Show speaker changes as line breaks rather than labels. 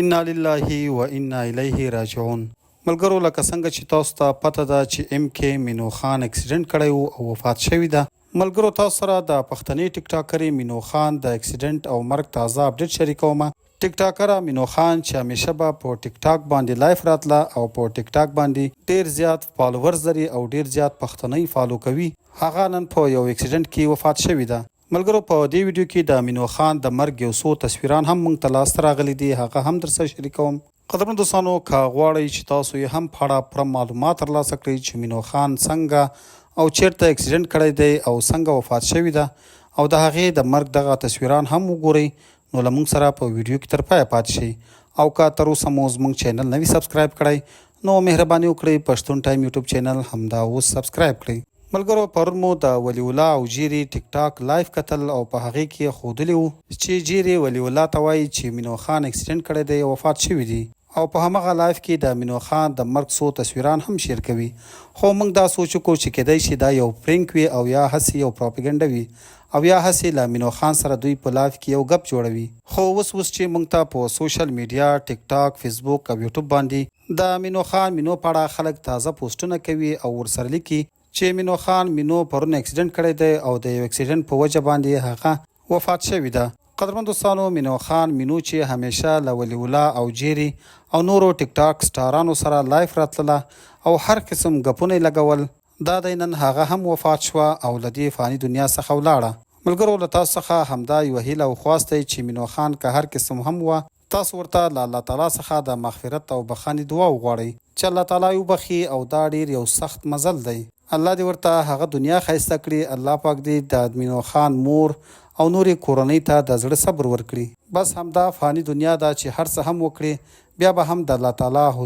انا لله و انا الیه راجعون. ملګرو لکه څنګه چې تاسو ته پته ده چې ام کې مینو خان اکسیډنټ کړی وو او وفات شوی ده. ملګرو تاسو سره د پښتني ټیک ټاکر مینو خان د اکسیډنټ او مرګ تازه اپډیټ شریکوم. ټیک ټاکر مینو خان چې همیشه به په ټیک ټاک باندې لایف راتله او په ټیک ټاک باندې ډیر زیات فالوورز لري او ډیر زیات پښتني فالو کوي، هغه نن په یو اکسیډنټ کې وفات شوی ده. ملګرو په دې ویډیو کې د مینو خان د مرګ یو څو تصویران هم موږ ته لاسته راغلي دي، هغه هم در سره شریکوم. قدرمنو دوستانو که غواړئ چې تاسو یې هم په اړه پوره معلومات ترلاسه کړئ چې مینو خان څنګه او چیرته اکسیډنټ کړی دی او څنګه وفات شوی ده او د هغې د مرګ دغه تصویران هم وګورئ، نو له موږ سره په ویډیو کې تر پایه پاتې شئ. او که تر اوسه مو زموږ چینل نه وي سبسکرایب کړی نو مهرباني وکړئ پښتون ټایم یوټیوب چینل همدا اوس سبسکرایب کړئ. ملګرو پرون مو د ولی الله او جیری ټیک ټاک لایف کتل او په هغې کې ښودلي وو چې جیری ولی الله ته وایي چې مینو خان اکسیډنټ کړی دی او وفات شوي دي، او په همغه لایف کې د مینو خان د مرګ څو تصویران هم شیر کوي. خو موږ دا سوچ وکړو چې کیدای شي دا یو پرینک وي او یا هسې یو پروپاګنډه وي او یا هسې له مینو خان سره دوی په لایف کې یو غپ جوړوي. خو اوس چې موږ ته په سوشل میډیا ټیک ټاک فیسبوک او یوټیوب باندې د مینو خان مینو په اړه خلک تازه پوسټونه کوي او ورسره لیکي چې مینو خان مینو پرون اکسیډنټ کړی دی او د یو اکسیډنټ په وجه باندې هغه وفات شوی ده. قدرمن دوستانو مینو خان مینو چې همیشه له ولی الله او جیری او نورو ټیک ټاک سټارانو سره لایف راتله او هر قسم غپونه لګول، دا د نن هغه هم وفات شوه او له دې فانی دنیا څخه ولاړه. ملګرو له تاسو څخه همدا یوه هیله او خواست دی چې مینو خان که هر قسم هم وه تاسو ورته له الله تعالی څخه د مغفرت او بخښنې دعا وغواړئ چې الله تعالی وبخي، او دا ډیر یو سخت مزل دی. الله دې ورته هغه دنیا ښایسته کړي، الله پاک دې د مینو خان مور او نورې کورنۍ ته د زړه صبر ورکړي. بس همدا فانی دنیا ده چې هر څه هم وکړي بیا به هم د الله تعالی حضور